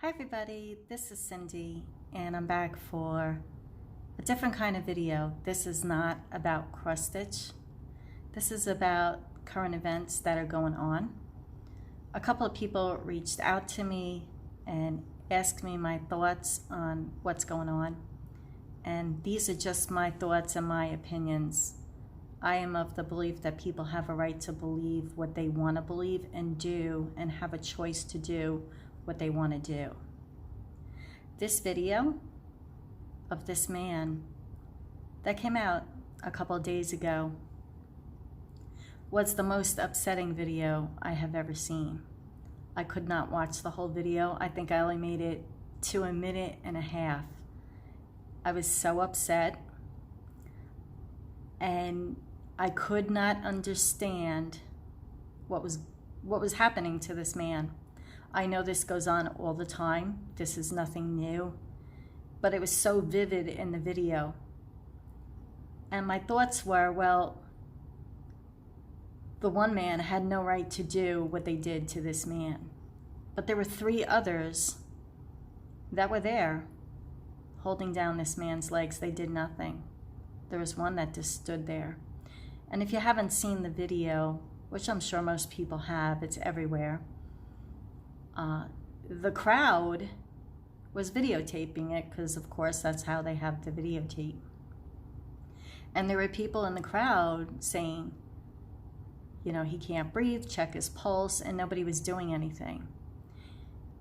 Hi everybody, this is Cindy and I'm back for a different kind of video. This is not about cross stitch. This is about current events that are going on. A couple of people reached out to me and asked me my thoughts on what's going on. And these are just my thoughts and my opinions. I am of the belief that people have a right to believe what they want to believe and do, and have a choice to do what they want to do. This video of this man that came out a couple of days ago was the most upsetting video I have ever seen. I could not watch the whole video. I think I only made it to a minute and a half. I was so upset, and I could not understand what was happening to this man. I know this goes on all the time. This is nothing new, but it was so vivid in the video. And my thoughts were, well, the one man had no right to do what they did to this man. But there were three others that were there holding down this man's legs. They did nothing. There was one that just stood there. And if you haven't seen the video, which I'm sure most people have, it's everywhere, the crowd was videotaping it because, of course, that's how they have the videotape. And there were people in the crowd saying, you know, he can't breathe, check his pulse, and nobody was doing anything.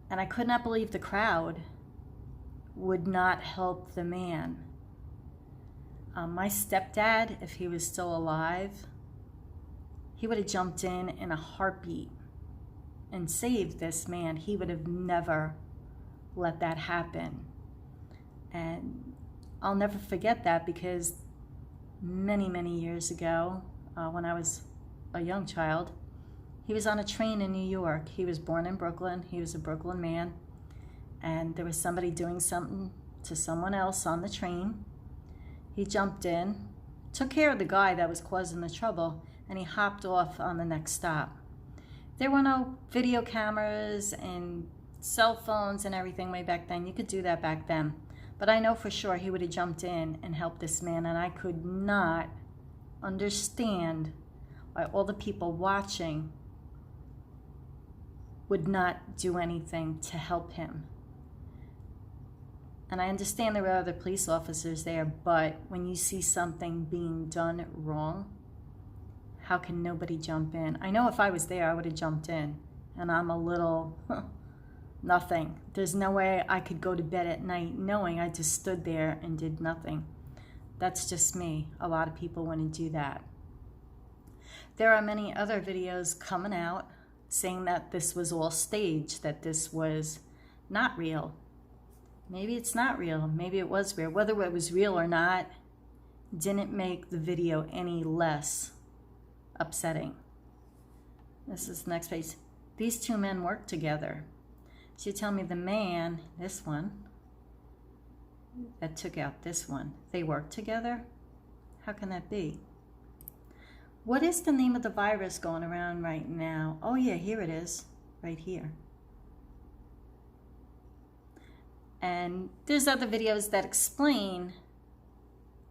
And I could not believe the crowd would not help the man. My stepdad, if he was still alive, he would have jumped in a heartbeat and saved this man. He would have never let that happen. And I'll never forget that, because many, many years ago, when I was a young child, he was on a train in New York. He was born in Brooklyn. He was a Brooklyn man. And there was somebody doing something to someone else on the train. He jumped in, took care of the guy that was causing the trouble, and he hopped off on the next stop. There were no video cameras and cell phones and everything way back then. You could do that back then. But I know for sure he would have jumped in and helped this man, and I could not understand why all the people watching would not do anything to help him. And I understand there were other police officers there, but when you see something being done wrong, how can nobody jump in? I know if I was there, I would have jumped in. And I'm a little, nothing. There's no way I could go to bed at night knowing I just stood there and did nothing. That's just me. A lot of people wouldn't do that. There are many other videos coming out saying that this was all staged, that this was not real. Maybe it's not real. Maybe it was real. Whether it was real or not didn't make the video any less upsetting. This is the next page. These two men work together. So you tell me the man, this one, that took out this one, they work together? How can that be? What is the name of the virus going around right now? Oh yeah, here it is, right here. And there's other videos that explain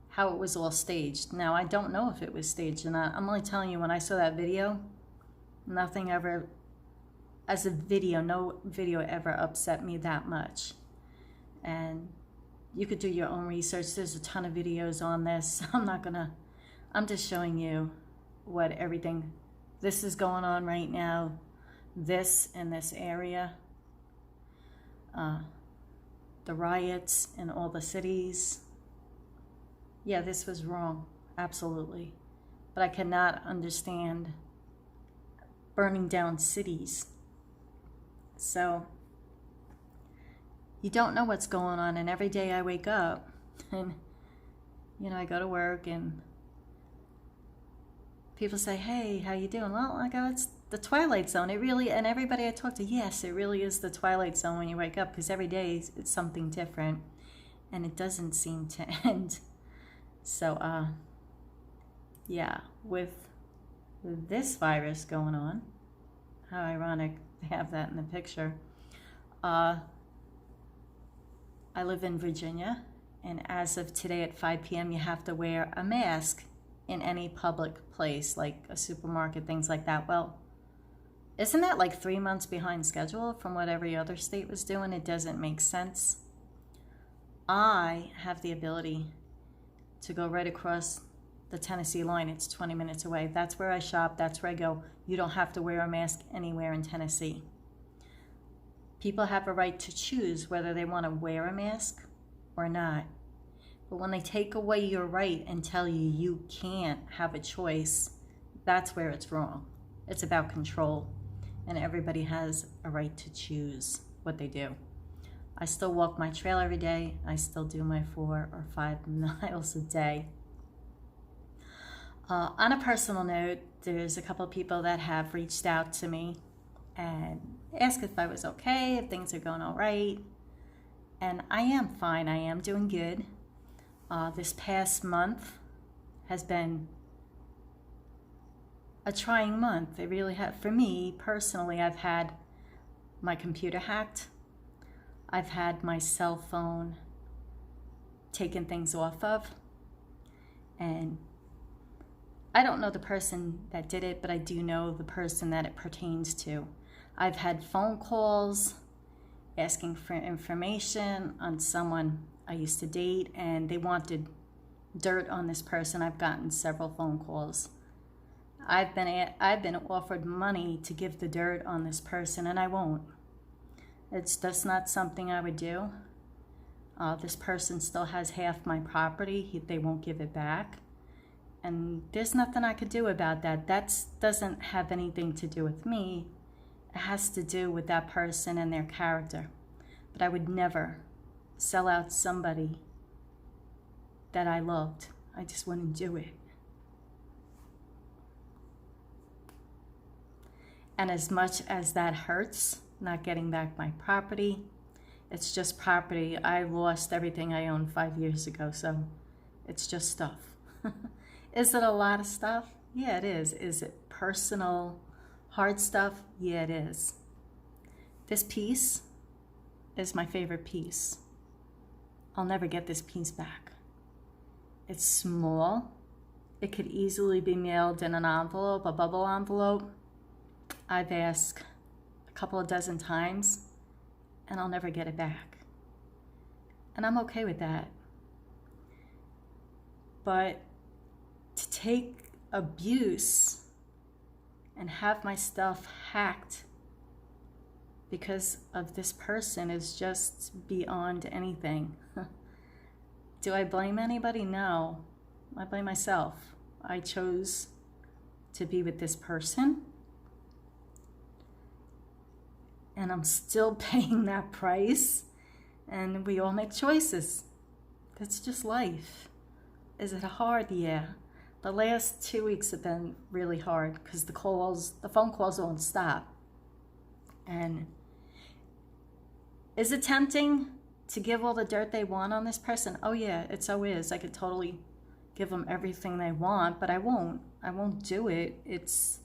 how it was all staged. Now, I don't know if it was staged or not. I'm only telling you, when I saw that video, nothing ever, as a video, no video ever upset me that much. And you could do your own research. There's a ton of videos on this. I'm just showing you what everything, this is going on right now, this in this area, the riots in all the cities. Yeah, this was wrong, absolutely. But I cannot understand burning down cities. So, you don't know what's going on, and every day I wake up and, you know, I go to work and people say, hey, how you doing? Well, I go, it's the Twilight Zone. It really, and everybody I talk to, yes, it really is the Twilight Zone when you wake up, because every day it's something different, and it doesn't seem to end. So, yeah, with this virus going on, how ironic they have that in the picture, I live in Virginia, and as of today at 5 p.m., you have to wear a mask in any public place, like a supermarket, things like that. Well, isn't that like 3 months behind schedule from what every other state was doing? It doesn't make sense. I have the ability to go right across the Tennessee line. It's 20 minutes away. That's where I shop. That's where I go. You don't have to wear a mask anywhere in Tennessee. People have a right to choose whether they want to wear a mask or not. But when they take away your right and tell you you can't have a choice, that's where it's wrong. It's about control, and everybody has a right to choose what they do. I still walk my trail every day. I still do my 4 or 5 miles a day. On a personal note, there's a couple of people that have reached out to me and asked if I was okay, if things are going all right. And I am fine. I am doing good. This past month has been a trying month. It really had, for me personally. I've had my computer hacked. I've had my cell phone taken things off of. And I don't know the person that did it, but I do know the person that it pertains to. I've had phone calls asking for information on someone I used to date, and they wanted dirt on this person. I've gotten several phone calls. I've been offered money to give the dirt on this person, and I won't. That's not something I would do. This person still has half my property. They won't give it back. And there's nothing I could do about that. That doesn't have anything to do with me. It has to do with that person and their character. But I would never sell out somebody that I loved. I just wouldn't do it. And as much as that hurts, not getting back my property, it's just property. I lost everything I owned 5 years ago, so it's just stuff. Is it a lot of stuff? Yeah, it is. Is it personal, hard stuff? Yeah, it is. This piece is my favorite piece. I'll never get this piece back. It's small. It could easily be mailed in an envelope, a bubble envelope. I've asked a couple of dozen times, and I'll never get it back. And I'm okay with that. But to take abuse and have my stuff hacked because of this person is just beyond anything. Do I blame anybody? No. I blame myself. I chose to be with this person, and I'm still paying that price, and we all make choices. That's just life. Is it hard? Yeah. The last 2 weeks have been really hard because the phone calls won't stop. And is it tempting to give all the dirt they want on this person? Oh yeah, it so is. I could totally give them everything they want, but I won't. I won't do it. It's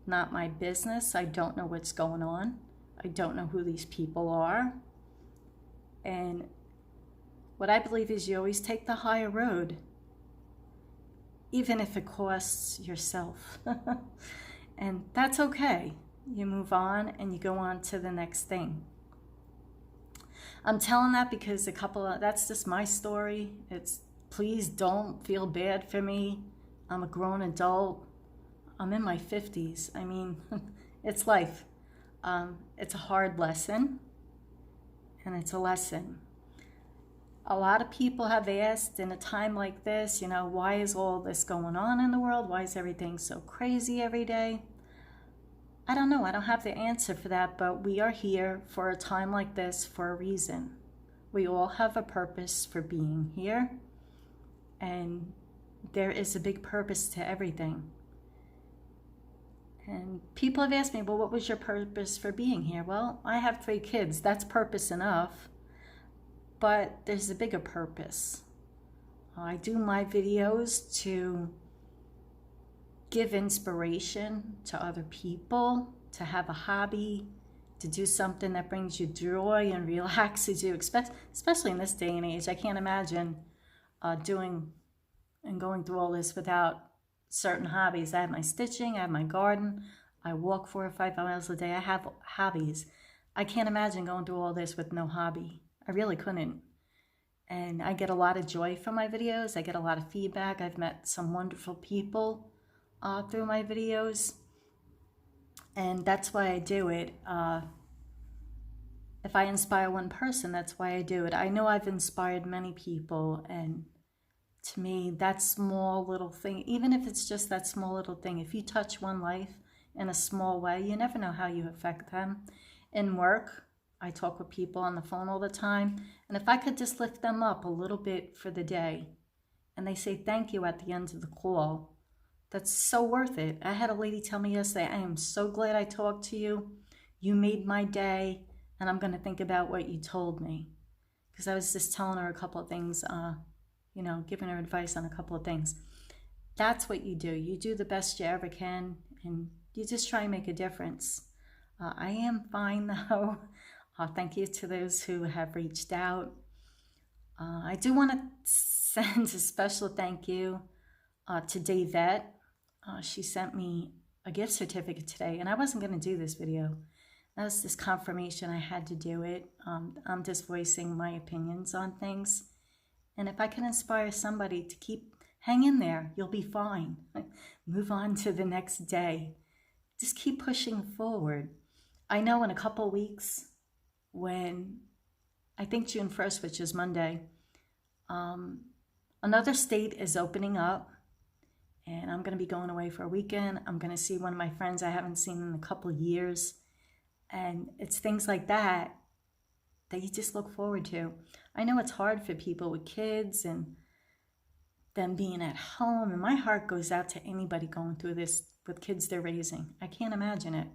not my business. I don't know what's going on. I don't know who these people are. And what I believe is you always take the higher road, even if it costs yourself. And that's okay. You move on and you go on to the next thing. I'm telling that because that's just my story. Please don't feel bad for me. I'm a grown adult. I'm in my 50s. I mean, it's life. It's a hard lesson, and it's a lesson. A lot of people have asked in a time like this, why is all this going on in the world? Why is everything so crazy every day? I don't know. I don't have the answer for that, but we are here for a time like this for a reason. We all have a purpose for being here, and there is a big purpose to everything. And people have asked me, well, what was your purpose for being here? Well, I have 3 kids. That's purpose enough. But there's a bigger purpose. I do my videos to give inspiration to other people, to have a hobby, to do something that brings you joy and relaxes you, especially in this day and age. I can't imagine doing and going through all this without certain hobbies. I have my stitching, I have my garden, I walk 4 or 5 miles a day. I have hobbies. I can't imagine going through all this with no hobby. I really couldn't. And I get a lot of joy from my videos. I get a lot of feedback. I've met some wonderful people through my videos. And that's why I do it. If I inspire one person, that's why I do it. I know I've inspired many people, and to me, that small little thing, even if it's just that small little thing, if you touch one life in a small way, you never know how you affect them. In work, I talk with people on the phone all the time, and if I could just lift them up a little bit for the day, and they say thank you at the end of the call, that's so worth it. I had a lady tell me yesterday, I am so glad I talked to you. You made my day, and I'm going to think about what you told me. Because I was just telling her a couple of things, giving her advice on a couple of things. That's what you do. You do the best you ever can, and you just try and make a difference. I am fine, though. Thank you to those who have reached out. I do want to send a special thank you to Davette. She sent me a gift certificate today, and I wasn't going to do this video. That was just confirmation I had to do it. I'm just voicing my opinions on things. And if I can inspire somebody to hang in there, you'll be fine. Move on to the next day. Just keep pushing forward. I know in a couple weeks, when I think June 1st, which is Monday, another state is opening up, and I'm going to be going away for a weekend. I'm going to see one of my friends I haven't seen in a couple of years. And it's things like that you just look forward to. I know it's hard for people with kids and them being at home, and my heart goes out to anybody going through this with kids they're raising. I can't imagine it.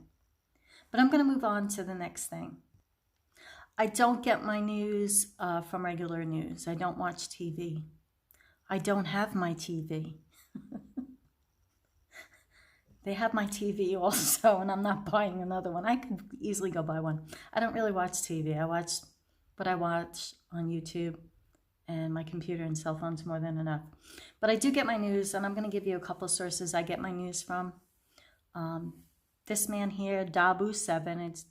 But I'm going to move on to the next thing. I don't get my news from regular news. I don't watch TV. I don't have my TV. They have my TV also, and I'm not buying another one. I could easily go buy one. I don't really watch TV. I watch what I watch on YouTube, and my computer and cell phone's more than enough. But I do get my news, and I'm going to give you a couple sources I get my news from. This man here, Dabu7, it's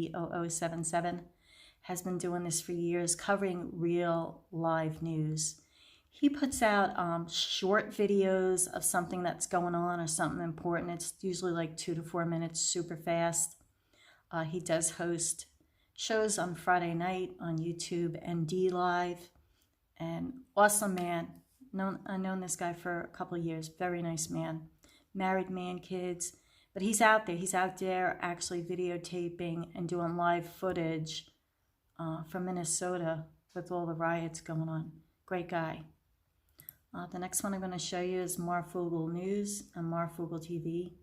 DAHBOO77, has been doing this for years, covering real live news. He puts out short videos of something that's going on or something important. It's usually like 2 to 4 minutes, super fast. He does host shows on Friday night on YouTube and D Live. And awesome man. I've known this guy for a couple of years. Very nice man. Married man, kids. But he's out there. He's out there actually videotaping and doing live footage from Minnesota with all the riots going on. Great guy. The next one I'm going to show you is Marfugel News and Marfugel TV.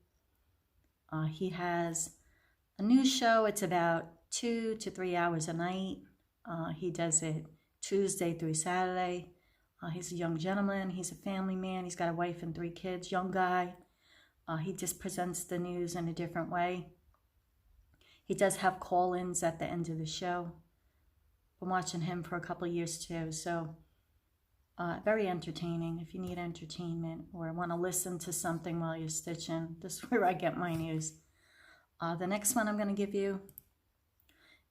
He has a news show. It's about 2 to 3 hours a night. He does it Tuesday through Saturday. He's a young gentleman. He's a family man. He's got a wife and 3 kids, young guy. He just presents the news in a different way. He does have call-ins at the end of the show. Been watching him for a couple of years too, so very entertaining. If you need entertainment or want to listen to something while you're stitching, this is where I get my news. The next one I'm going to give you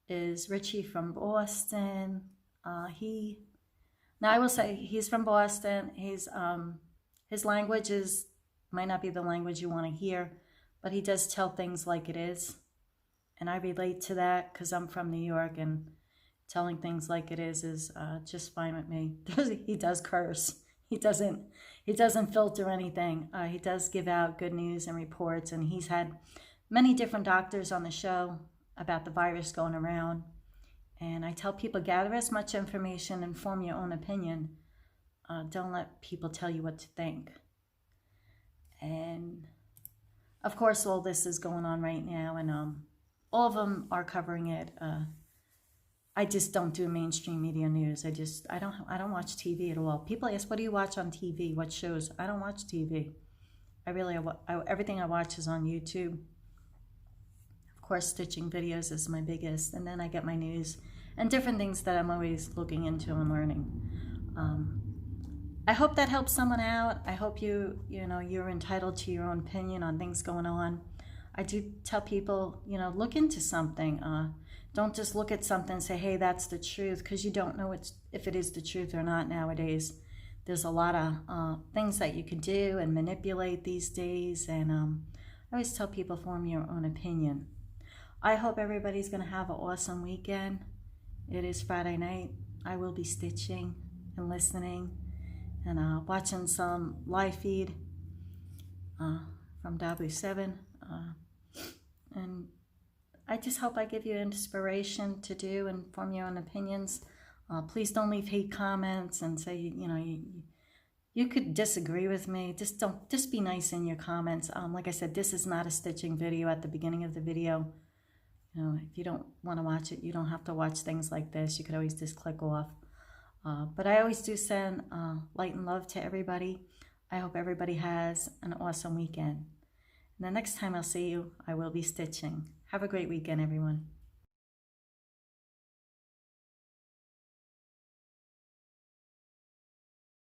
is Richie from Boston. Now I will say he's from Boston. His language might not be the language you want to hear, but he does tell things like it is. And I relate to that because I'm from New York, and telling things like it is just fine with me. He does curse. He doesn't filter anything. He does give out good news and reports, and he's had many different doctors on the show about the virus going around. And I tell people, gather as much information and form your own opinion. Don't let people tell you what to think. And of course, all this is going on right now, and all of them are covering it. I just don't do mainstream media news. I don't watch TV at all. People ask, what do you watch on TV? What shows? I don't watch TV. Everything I watch is on YouTube. Of course, stitching videos is my biggest, and then I get my news and different things that I'm always looking into and learning. I hope that helps someone out. I hope you're entitled to your own opinion on things going on. I do tell people, look into something. Don't just look at something and say, hey, that's the truth, because you don't know if it is the truth or not nowadays. There's a lot of things that you can do and manipulate these days, and I always tell people, form your own opinion. I hope everybody's going to have an awesome weekend. It is Friday night. I will be stitching and listening and watching some live feed from Dabu 7. And I just hope I give you inspiration to do and form your own opinions. Please don't leave hate comments and say, you could disagree with me. Just be nice in your comments. Like I said, this is not a stitching video at the beginning of the video. If you don't want to watch it, you don't have to watch things like this. You could always just click off. But I always do send light and love to everybody. I hope everybody has an awesome weekend. And the next time I'll see you, I will be stitching. Have a great weekend, everyone.